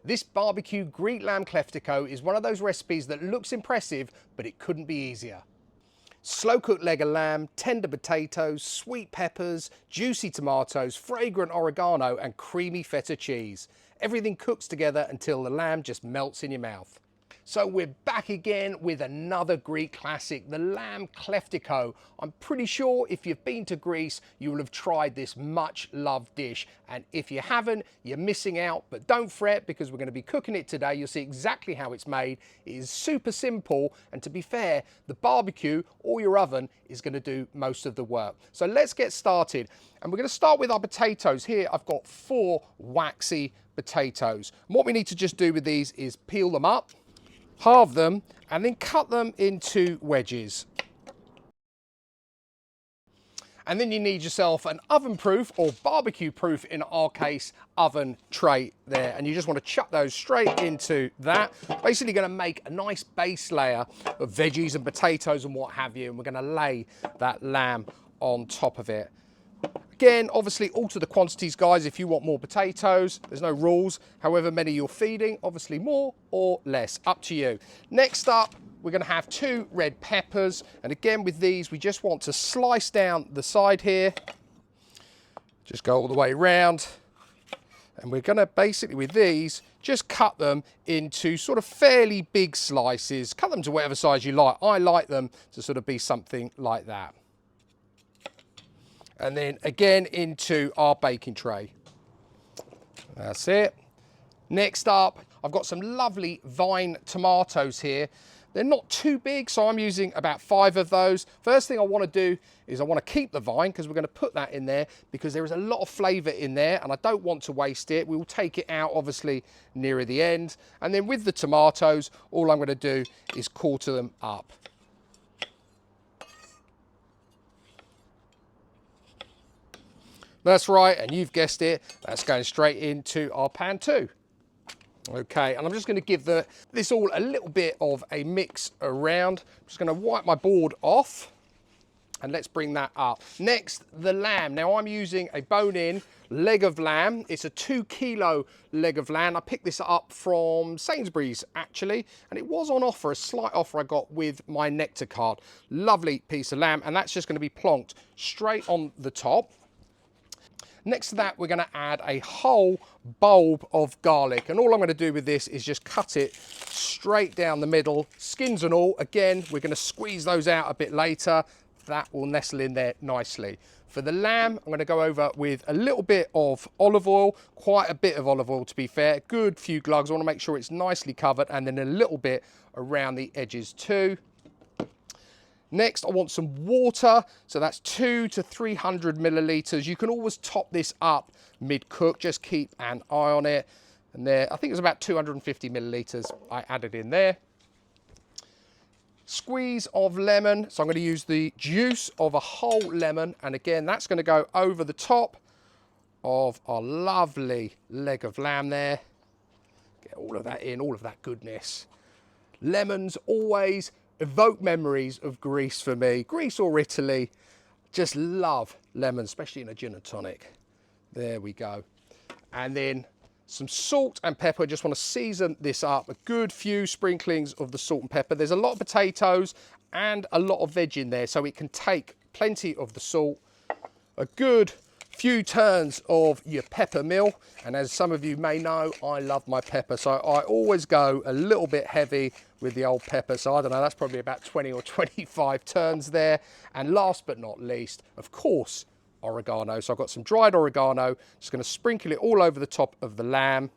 This barbecue Greek lamb Kleftiko is one of those recipes that looks impressive, but it couldn't be easier. Slow cooked leg of lamb, tender potatoes, sweet peppers, juicy tomatoes, fragrant oregano and creamy feta cheese. Everything cooks together until the lamb just melts in your mouth. So we're back again with another Greek classic, the lamb Kleftiko. I'm pretty sure if you've been to Greece, you will have tried this much loved dish. And if you haven't, you're missing out, but don't fret because we're going to be cooking it today. You'll see exactly how it's made. It is super simple. And to be fair, the barbecue or your oven is going to do most of the work. So let's get started. And we're going to start with our potatoes. Here I've got 4 waxy potatoes. And what we need to just do with these is peel them up, halve them, and then cut them into wedges. And then you need yourself an oven-proof or barbecue-proof, in our case, oven tray there. And you just want to chuck those straight into that. Basically going to make a nice base layer of veggies and potatoes and what have you. And we're going to lay that lamb on top of it. Again, obviously alter the quantities, guys, if you want more potatoes. There's no rules. However many you're feeding, obviously more or less, up to you. Next up, we're going to have 2 red peppers. And again, with these, we just want to slice down the side here. Just go all the way around. And we're going to basically, with these, just cut them into sort of fairly big slices. Cut them to whatever size you like. I like them to sort of be something like that. And then again into our baking tray. That's it. Next up, I've got some lovely vine tomatoes here. They're not too big, so I'm using about 5 of those. First thing I want to do is I want to keep the vine because we're going to put that in there because there is a lot of flavour in there and I don't want to waste it. We will take it out obviously nearer the end. And then with the tomatoes, all I'm going to do is quarter them up. That's right, and you've guessed it, that's going straight into our pan too. Okay, and I'm just going to give this all a little bit of a mix around. I'm just going to wipe my board off, and let's bring that up. Next, the lamb. Now I'm using a bone-in leg of lamb. It's a 2-kilo leg of lamb. I picked this up from Sainsbury's, actually, and it was on offer, a slight offer I got with my Nectar card. Lovely piece of lamb, and that's just going to be plonked straight on the top. Next to that, we're going to add a whole bulb of garlic. And all I'm going to do with this is just cut it straight down the middle, skins and all. Again, we're going to squeeze those out a bit later. That will nestle in there nicely. For the lamb, I'm going to go over with a little bit of olive oil, quite a bit of olive oil to be fair, good few glugs. I want to make sure it's nicely covered, and then a little bit around the edges too. Next, I want some water, so that's 200 to 300 millilitres. You can always top this up mid-cook, just keep an eye on it. And there, I think it was about 250 millilitres I added in there. Squeeze of lemon, so I'm going to use the juice of a whole lemon, and again, that's going to go over the top of our lovely leg of lamb there. Get all of that in, all of that goodness. Lemons always evoke memories of Greece for me. Greece or Italy, just love lemon, especially in a gin and tonic. There we go. And then some salt and pepper. Just want to season this up. A good few sprinklings of the salt and pepper. There's a lot of potatoes and a lot of veg in there, so it can take plenty of the salt. A good few turns of your pepper mill, and as some of you may know, I love my pepper, so I always go a little bit heavy with the old pepper. So I don't know, that's probably about 20 or 25 turns there. And last but not least, of course, oregano. So I've got some dried oregano, just going to sprinkle it all over the top of the lamb.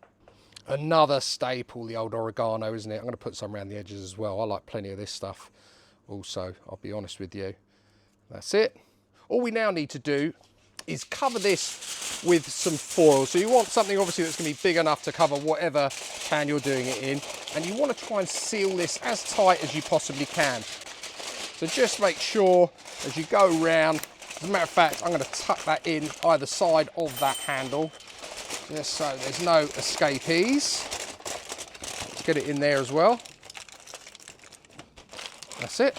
Another staple, the old oregano, isn't it? I'm going to put some around the edges as well. I like plenty of this stuff also, I'll be honest with you. That's it. All we now need to do is cover this with some foil. So you want something obviously that's going to be big enough to cover whatever pan you're doing it in, and you want to try and seal this as tight as you possibly can. So just make sure as you go around, as a matter of fact, I'm going to tuck that in either side of that handle, just so there's no escapees. Let's get it in there as well. That's it.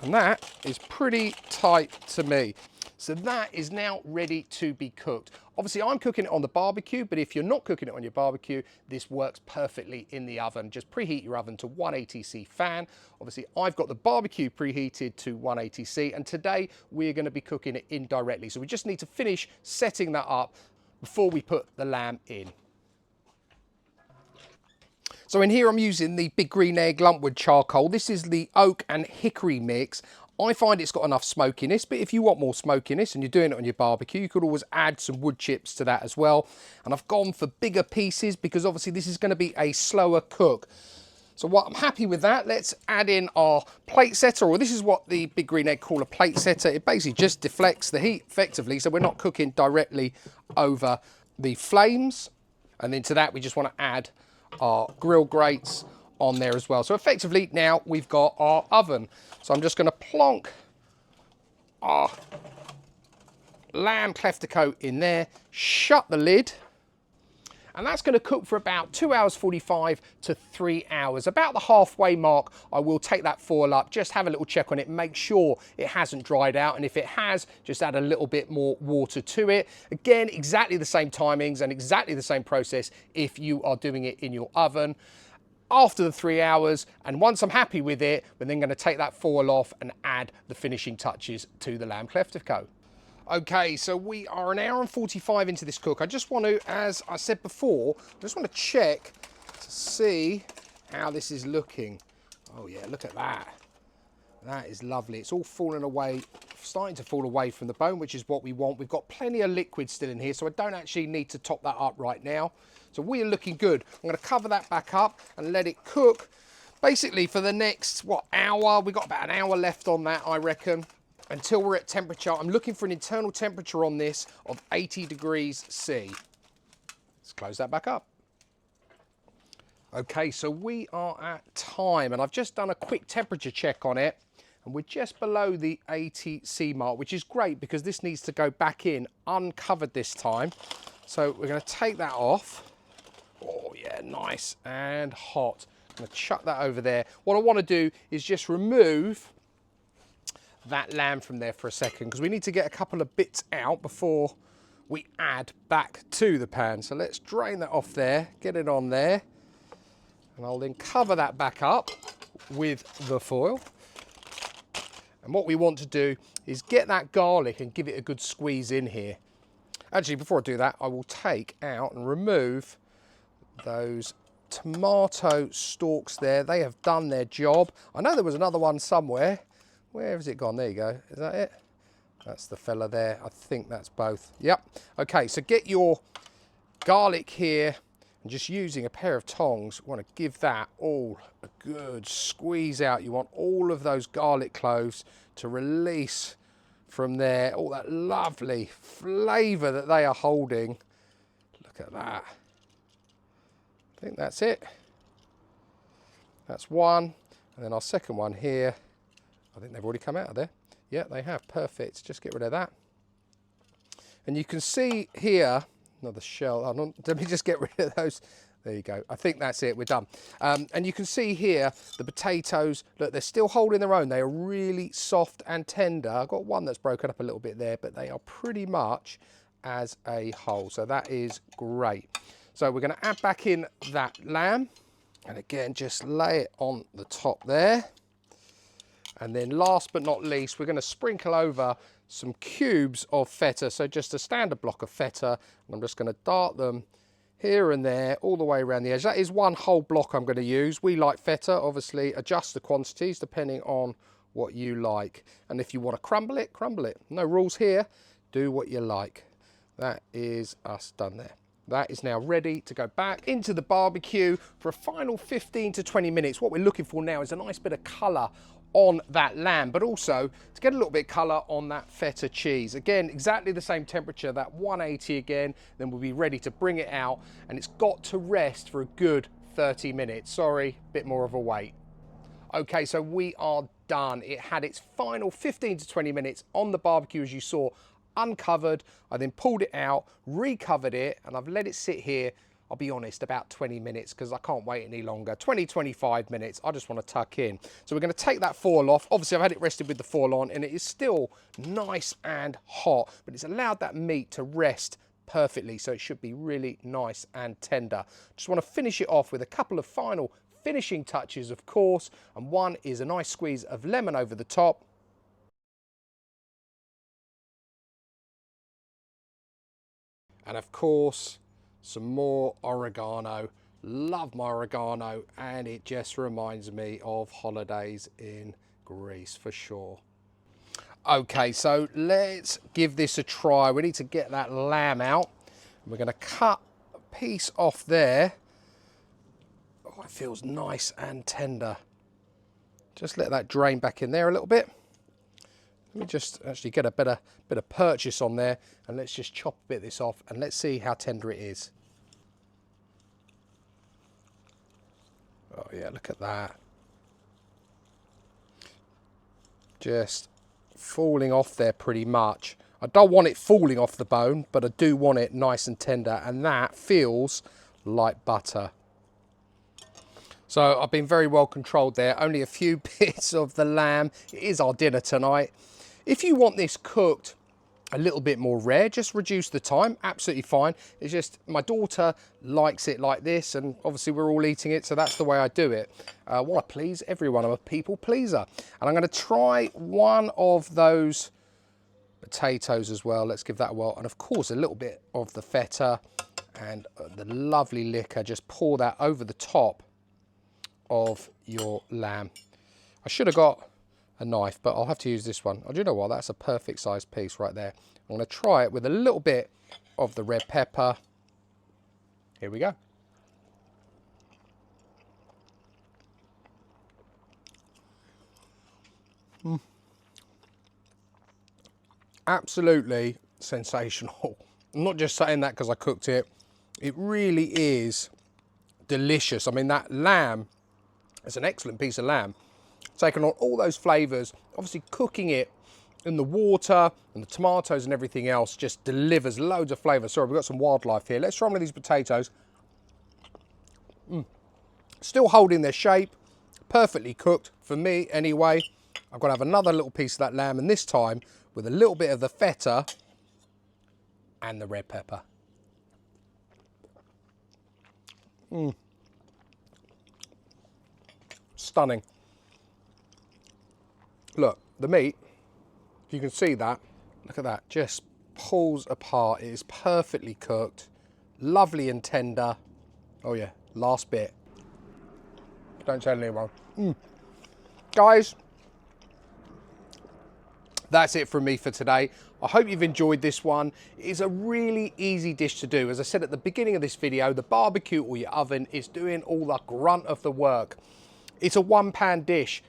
And that is pretty tight to me. So that is now ready to be cooked. Obviously, I'm cooking it on the barbecue, but if you're not cooking it on your barbecue, this works perfectly in the oven. Just preheat your oven to 180C fan. Obviously, I've got the barbecue preheated to 180C, and today we're going to be cooking it indirectly. So we just need to finish setting that up before we put the lamb in. So in here I'm using the Big Green Egg Lumpwood charcoal. This is the oak and hickory mix. I find it's got enough smokiness, but if you want more smokiness and you're doing it on your barbecue, you could always add some wood chips to that as well. And I've gone for bigger pieces because obviously this is going to be a slower cook. So what I'm happy with that, let's add in our plate setter, or this is what the Big Green Egg call a plate setter. It basically just deflects the heat effectively, so we're not cooking directly over the flames. And then to that, we just want to add our grill grates on there as well. So effectively now we've got our oven. So I'm just going to plonk our lamb Kleftiko in there, shut the lid, and that's going to cook for about 2 hours 45 to 3 hours. About the halfway mark, I will take that foil up, just have a little check on it, make sure it hasn't dried out, and if it has, just add a little bit more water to it. Again, exactly the same timings and exactly the same process if you are doing it in your oven. After the 3 hours, and once I'm happy with it, we're then going to take that foil off and add the finishing touches to the lamb Kleftiko. Okay, so we are 1 hour and 45 into this cook. I just want to, as I said before, I just want to check to see how this is looking. Oh yeah, look at that. That is lovely. It's all falling away, starting to fall away from the bone, which is what we want. We've got plenty of liquid still in here, so I don't actually need to top that up right now. So we are looking good. I'm going to cover that back up and let it cook basically for the next, hour? We've got about an hour left on that, I reckon, until we're at temperature. I'm looking for an internal temperature on this of 80 degrees C. Let's close that back up. Okay, so we are at time, and I've just done a quick temperature check on it, and we're just below the 80 C mark, which is great because this needs to go back in uncovered this time. So we're going to take that off. Oh yeah, nice and hot. I'm going to chuck that over there. What I want to do is just remove that lamb from there for a second, because we need to get a couple of bits out before we add back to the pan. So let's drain that off there, get it on there, and I'll then cover that back up with the foil. And what we want to do is get that garlic and give it a good squeeze in here. Actually, before I do that, I will take out and remove those tomato stalks there. They have done their job. I know there was another one somewhere. Where has it gone? There you go. Is that it? That's the fella there. I think that's both. Yep. Okay, so get your garlic here, and just using a pair of tongs, want to give that all a good squeeze out. You want all of those garlic cloves to release from there. All that lovely flavour that they are holding. Look at that. I think that's it. That's one. And then our second one here. I think they've already come out of there. Yeah, they have. Perfect. Just get rid of that. And you can see here, another shell. Let me just get rid of those. There you go. I think that's it. We're done. And you can see here the potatoes. Look, they're still holding their own. They are really soft and tender. I've got one that's broken up a little bit there, but they are pretty much as a whole. So that is great. So we're going to add back in that lamb. And again, just lay it on the top there. And then last but not least, we're going to sprinkle over some cubes of feta. So just a standard block of feta. And I'm just going to dart them here and there, all the way around the edge. That is one whole block I'm going to use. We like feta, obviously adjust the quantities depending on what you like. And if you want to crumble it, crumble it. No rules here. Do what you like. That is us done there. That is now ready to go back into the barbecue for a final 15 to 20 minutes. What we're looking for now is a nice bit of colour on that lamb, but also to get a little bit of colour on that feta cheese. Again, exactly the same temperature, that 180 again, then we'll be ready to bring it out, and it's got to rest for a good 30 minutes. Sorry, bit more of a wait. Okay, so we are done. It had its final 15 to 20 minutes on the barbecue, as you saw, uncovered. I then pulled it out, recovered it, and I've let it sit here, I'll be honest, about 20 minutes because I can't wait any longer. 20, 25 minutes, I just want to tuck in. So we're going to take that foil off. Obviously, I've had it rested with the foil on, and it is still nice and hot, but it's allowed that meat to rest perfectly, so it should be really nice and tender. Just want to finish it off with a couple of final finishing touches, of course, and one is a nice squeeze of lemon over the top. And of course, some more oregano. Love my oregano, and it just reminds me of holidays in Greece for sure. Okay, so let's give this a try. We need to get that lamb out. We're going to cut a piece off there. Oh, it feels nice and tender. Just let that drain back in there a little bit. Let me just actually get a bit of purchase on there, and let's just chop a bit of this off, and let's see how tender it is. Oh yeah, look at that. Just falling off there pretty much. I don't want it falling off the bone, but I do want it nice and tender, and that feels like butter. So I've been very well controlled there. Only a few bits of the lamb. It is our dinner tonight. If you want this cooked a little bit more rare, just reduce the time, absolutely fine. It's just my daughter likes it like this, and obviously we're all eating it, so that's the way I do it. I want to please everyone. I'm a people pleaser. And I'm going to try one of those potatoes as well. Let's give that a whirl. And of course a little bit of the feta and the lovely liquor. Just pour that over the top of your lamb. I should have got a knife, but I'll have to use this one. Oh, do you know what? That's a perfect sized piece right there. I'm going to try it with a little bit of the red pepper. Here we go. Absolutely sensational. I'm not just saying that because I cooked it. It really is delicious. I mean, that lamb, it's an excellent piece of lamb. Taking on all those flavours, obviously cooking it in the water and the tomatoes and everything else just delivers loads of flavour. Sorry, we've got some wildlife here. Let's try one of these potatoes. Still holding their shape, perfectly cooked for me anyway. I'm going to have another little piece of that lamb, and this time with a little bit of the feta and the red pepper. Stunning. Look, the meat, if you can see that, look at that, just pulls apart. It is perfectly cooked, lovely and tender. Oh yeah, last bit. Don't tell anyone. Guys, that's it from me for today. I hope you've enjoyed this one. It is a really easy dish to do. As I said at the beginning of this video, the barbecue or your oven is doing all the grunt of the work. It's a one-pan dish,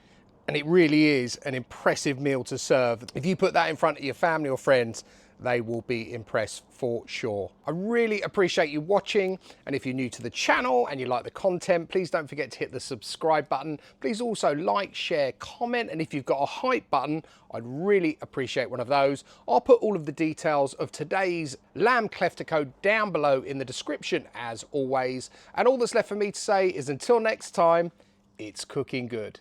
and it really is an impressive meal to serve. If you put that in front of your family or friends, they will be impressed for sure. I really appreciate you watching, and if you're new to the channel and you like the content, please don't forget to hit the subscribe button. Please also like, share, comment, and if you've got a hype button, I'd really appreciate one of those. I'll put all of the details of today's lamb Kleftiko down below in the description as always, and all that's left for me to say is until next time, it's cooking good.